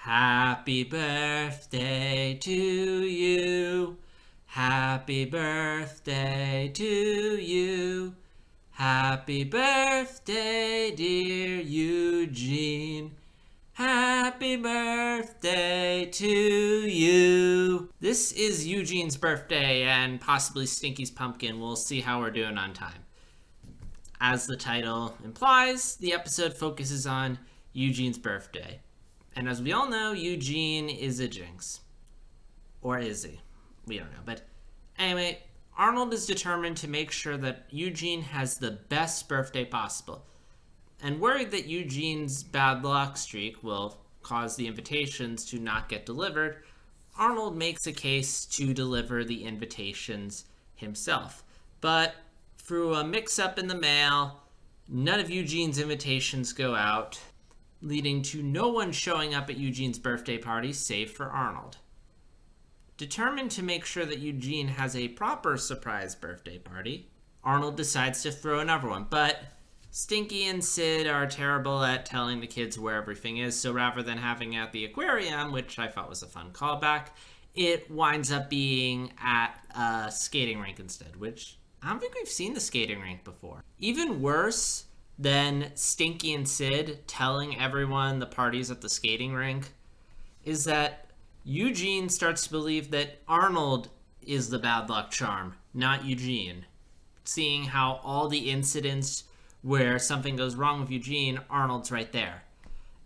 Happy birthday to you. Happy birthday to you. Happy birthday, dear Eugene. Happy birthday to you. This is Eugene's birthday and possibly Stinky's pumpkin. We'll see how we're doing on time. As the title implies, the episode focuses on Eugene's birthday. And as we all know, Eugene is a jinx. Or is he? We don't know. But anyway, Arnold is determined to make sure that Eugene has the best birthday possible. And worried that Eugene's bad luck streak will cause the invitations to not get delivered, Arnold makes a case to deliver the invitations himself. But through a mix-up in the mail, none of Eugene's invitations go out, leading to no one showing up at Eugene's birthday party save for Arnold. Determined to make sure that Eugene has a proper surprise birthday party, Arnold decides to throw another one, but Stinky and Sid are terrible at telling the kids where everything is, so rather than having it at the aquarium, which I thought was a fun callback, it winds up being at a skating rink instead, which I don't think we've seen the skating rink before. Even worse than Stinky and Sid telling everyone the party's at the skating rink is that Eugene starts to believe that Arnold is the bad luck charm, not Eugene. Seeing how all the incidents where something goes wrong with Eugene, Arnold's right there.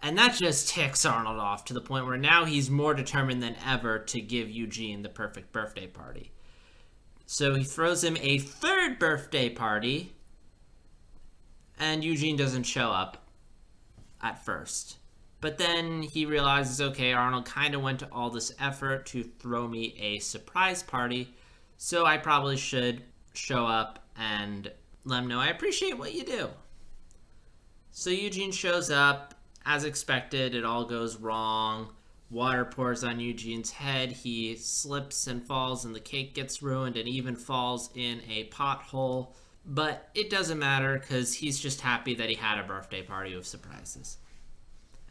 And that just ticks Arnold off to the point where now he's more determined than ever to give Eugene the perfect birthday party. So he throws him a third birthday party, and Eugene doesn't show up at first. But then he realizes, okay, Arnold kind of went to all this effort to throw me a surprise party, so I probably should show up and let him know I appreciate what you do. So Eugene shows up. As expected, it all goes wrong. Water pours on Eugene's head. He slips and falls, and the cake gets ruined and even falls in a pothole. But it doesn't matter because he's just happy that he had a birthday party with surprises.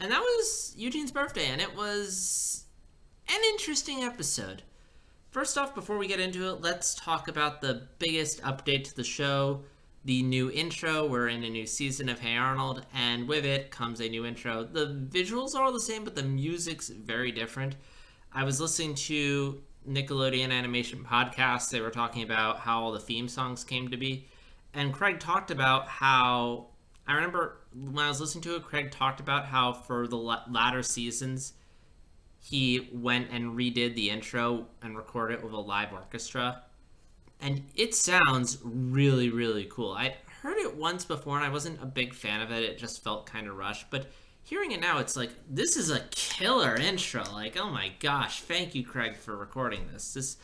And that was Eugene's birthday, and it was an interesting episode. First off, before we get into it, let's talk about the biggest update to the show, the new intro. We're in a new season of Hey Arnold, and with it comes a new intro. The visuals are all the same, but the music's very different. I was listening to Nickelodeon animation podcasts. They were talking about how all the theme songs came to be, and Craig talked about how, I remember when I was listening to it, Craig talked about how for the latter seasons, he went and redid the intro and recorded it with a live orchestra. And it sounds really, really cool. I heard it once before and I wasn't a big fan of it. It just felt kind of rushed. But hearing it now, it's like, this is a killer intro. Like, oh my gosh, thank you, Craig, for recording this. There's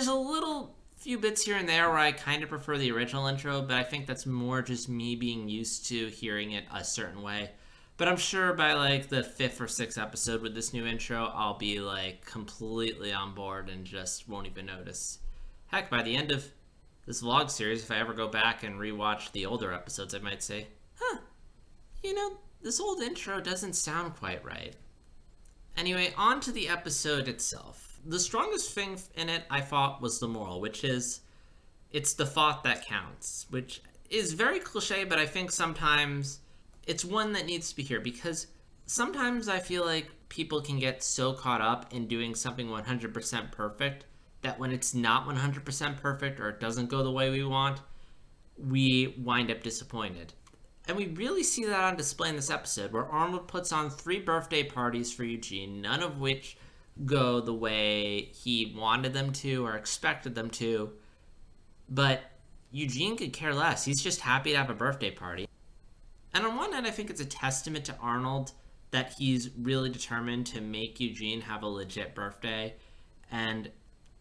a little few bits here and there where I kind of prefer the original intro, but I think that's more just me being used to hearing it a certain way. But I'm sure by like the 5th or 6th episode with this new intro, I'll be like completely on board and just won't even notice. Heck, by the end of this vlog series, if I ever go back and rewatch the older episodes, I might say, this old intro doesn't sound quite right. Anyway, on to the episode itself. The strongest thing in it, I thought, was the moral, which is, it's the thought that counts, which is very cliche, but I think sometimes it's one that needs to be here, because sometimes I feel like people can get so caught up in doing something 100% perfect that when it's not 100% perfect or it doesn't go the way we want, we wind up disappointed. And we really see that on display in this episode, where Arnold puts on 3 birthday parties for Eugene, none of which go the way he wanted them to or expected them to. But Eugene could care less. He's just happy to have a birthday party. And on one end, I think it's a testament to Arnold that he's really determined to make Eugene have a legit birthday and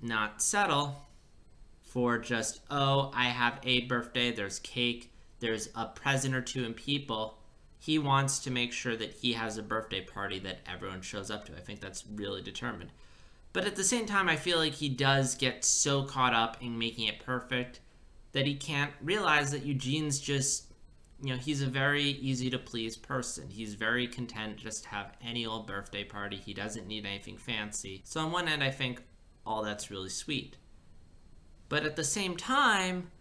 not settle for just, oh, I have a birthday, there's cake, there's a present or two and people. He wants to make sure that he has a birthday party that everyone shows up to. I think that's really determined. But at the same time, I feel like he does get so caught up in making it perfect that he can't realize that Eugene's just He's a very easy to please person. He's very content just to have any old birthday party. He doesn't need anything fancy. So on one end, I think all that's really sweet. But at the same time,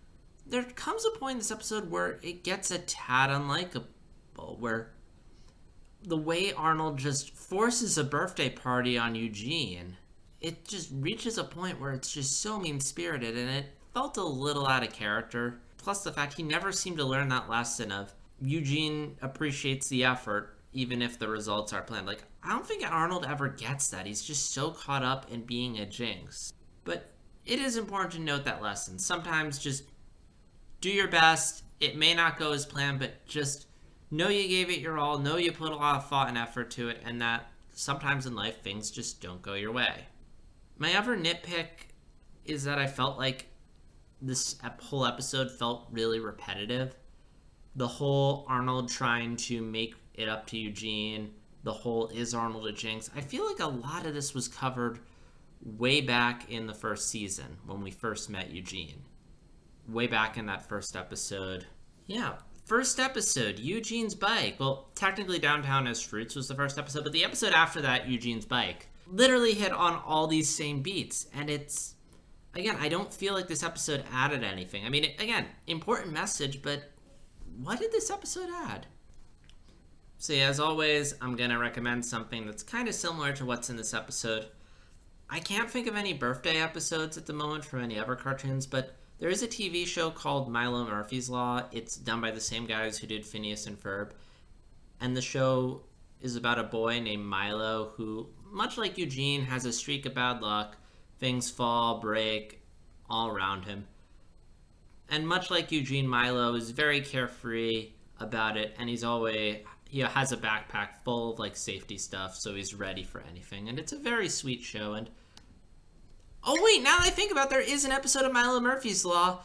there comes a point in this episode where it gets a tad unlikable, where the way Arnold just forces a birthday party on Eugene, it just reaches a point where it's just so mean-spirited, and it felt a little out of character. Plus the fact he never seemed to learn that lesson of Eugene appreciates the effort even if the results are planned. Like, I don't think Arnold ever gets that. He's just so caught up in being a jinx. But it is important to note that lesson. Sometimes just do your best. It may not go as planned, but just know you gave it your all. Know you put a lot of thought and effort to it, and that sometimes in life things just don't go your way. My other nitpick is that I felt like this whole episode felt really repetitive. The whole Arnold trying to make it up to Eugene, the whole is Arnold a jinx? I feel like a lot of this was covered way back in the first season when we first met Eugene. Way back in that first episode. Yeah, first episode, Eugene's bike. Well, technically Downtown as Fruits was the first episode, but the episode after that, Eugene's bike, literally hit on all these same beats. And it's, again, I don't feel like this episode added anything. I mean, again, important message, but what did this episode add? So yeah, as always, I'm going to recommend something that's kind of similar to what's in this episode. I can't think of any birthday episodes at the moment from any other cartoons, but there is a TV show called Milo Murphy's Law. It's done by the same guys who did Phineas and Ferb. And the show is about a boy named Milo who, much like Eugene, has a streak of bad luck. Things fall, break, all around him. And much like Eugene, Milo is very carefree about it, and he has a backpack full of like safety stuff, so he's ready for anything. And it's a very sweet show. And oh wait, now that I think about it, there is an episode of Milo Murphy's Law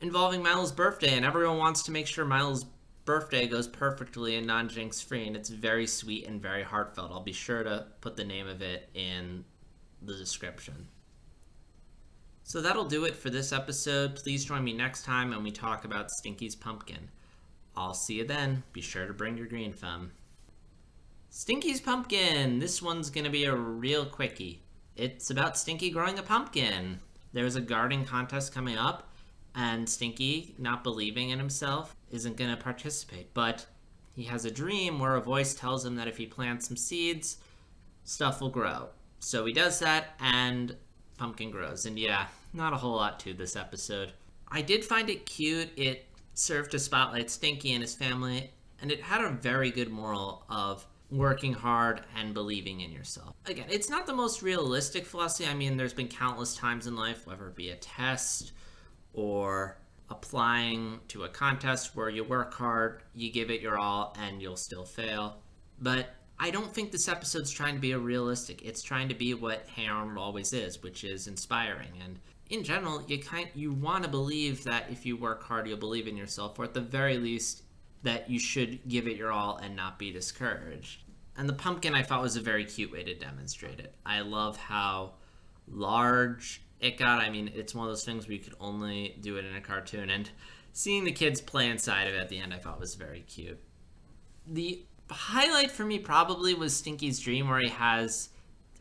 involving Milo's birthday, and everyone wants to make sure Milo's birthday goes perfectly and non-jinx free, and it's very sweet and very heartfelt. I'll be sure to put the name of it in the description. So that'll do it for this episode. Please join me next time when we talk about Stinky's pumpkin. I'll see you then. Be sure to bring your green thumb. Stinky's pumpkin. This one's gonna be a real quickie. It's about Stinky growing a pumpkin. There's a gardening contest coming up, and Stinky, not believing in himself, isn't gonna participate. But he has a dream where a voice tells him that if he plants some seeds, stuff will grow. So he does that, and pumpkin grows. And yeah, not a whole lot to this episode. I did find it cute. It served to spotlight Stinky and his family, and it had a very good moral of working hard and believing in yourself. Again, it's not the most realistic philosophy. I mean, there's been countless times in life, whether it be a test or applying to a contest where you work hard, you give it your all, and you'll still fail. But I don't think this episode's trying to be a realistic. It's trying to be what Hey Arnold always is, which is inspiring. And in general, you want to believe that if you work hard, you'll believe in yourself, or at the very least, that you should give it your all and not be discouraged. And the pumpkin, I thought, was a very cute way to demonstrate it. I love how large it got. I mean, it's one of those things where you could only do it in a cartoon, and seeing the kids play inside of it at the end, I thought was very cute. The highlight for me probably was Stinky's dream, where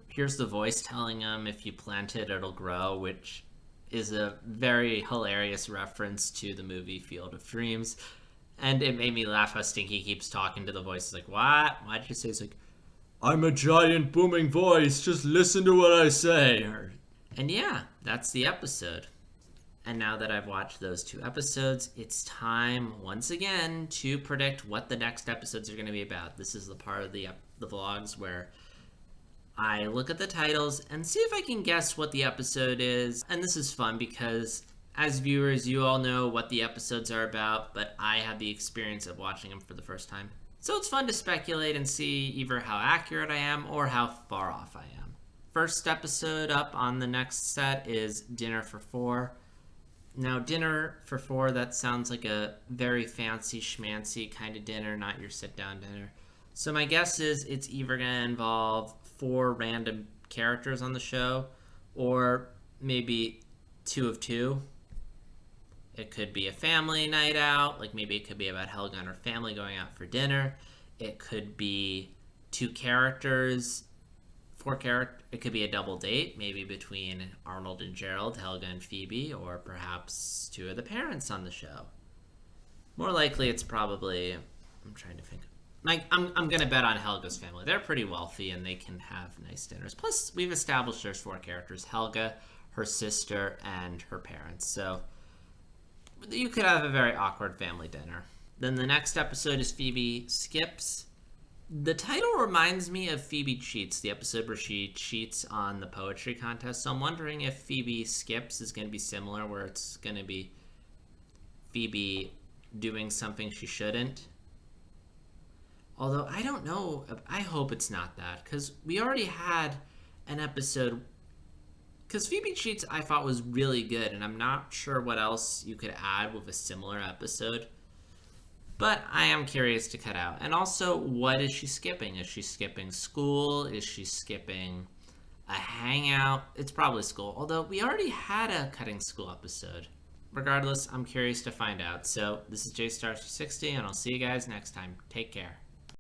here's the voice telling him if you plant it, it'll grow, which is a very hilarious reference to the movie Field of Dreams. And it made me laugh how Stinky keeps talking to the voice. It's like, what? Why'd you say? It's like, I'm a giant booming voice, just listen to what I say. And yeah, that's the episode. And now that I've watched those two episodes, it's time once again to predict what the next episodes are going to be about. This is the part of the vlogs where I look at the titles and see if I can guess what the episode is. And this is fun because as viewers, you all know what the episodes are about, but I have the experience of watching them for the first time. So it's fun to speculate and see either how accurate I am or how far off I am. First episode up on the next set is Dinner for Four. Now, Dinner for Four, that sounds like a very fancy schmancy kind of dinner, not your sit-down dinner. So my guess is it's either going to involve 4 random characters on the show, or maybe 2 of 2. It could be a family night out, like maybe it could be about Helga and her family going out for dinner. It could be two characters, it could be a double date, maybe between Arnold and Gerald, Helga and Phoebe, or perhaps two of the parents on the show. More likely it's probably, I'm trying to think. Like, I'm going to bet on Helga's family. They're pretty wealthy and they can have nice dinners. Plus, we've established there's 4 characters: Helga, her sister, and her parents. So you could have a very awkward family dinner. Then the next episode is Phoebe Skips. The title reminds me of Phoebe Cheats, the episode where she cheats on the poetry contest. So I'm wondering if Phoebe Skips is going to be similar, where it's going to be Phoebe doing something she shouldn't. Although I don't know, I hope it's not that, because we already had an episode, because Phoebe Cheats I thought was really good, and I'm not sure what else you could add with a similar episode. But I am curious to cut out. And also, what is she skipping? Is she skipping school? Is she skipping a hangout? It's probably school, although we already had a cutting school episode. Regardless, I'm curious to find out. So this is JStar360, and I'll see you guys next time. Take care.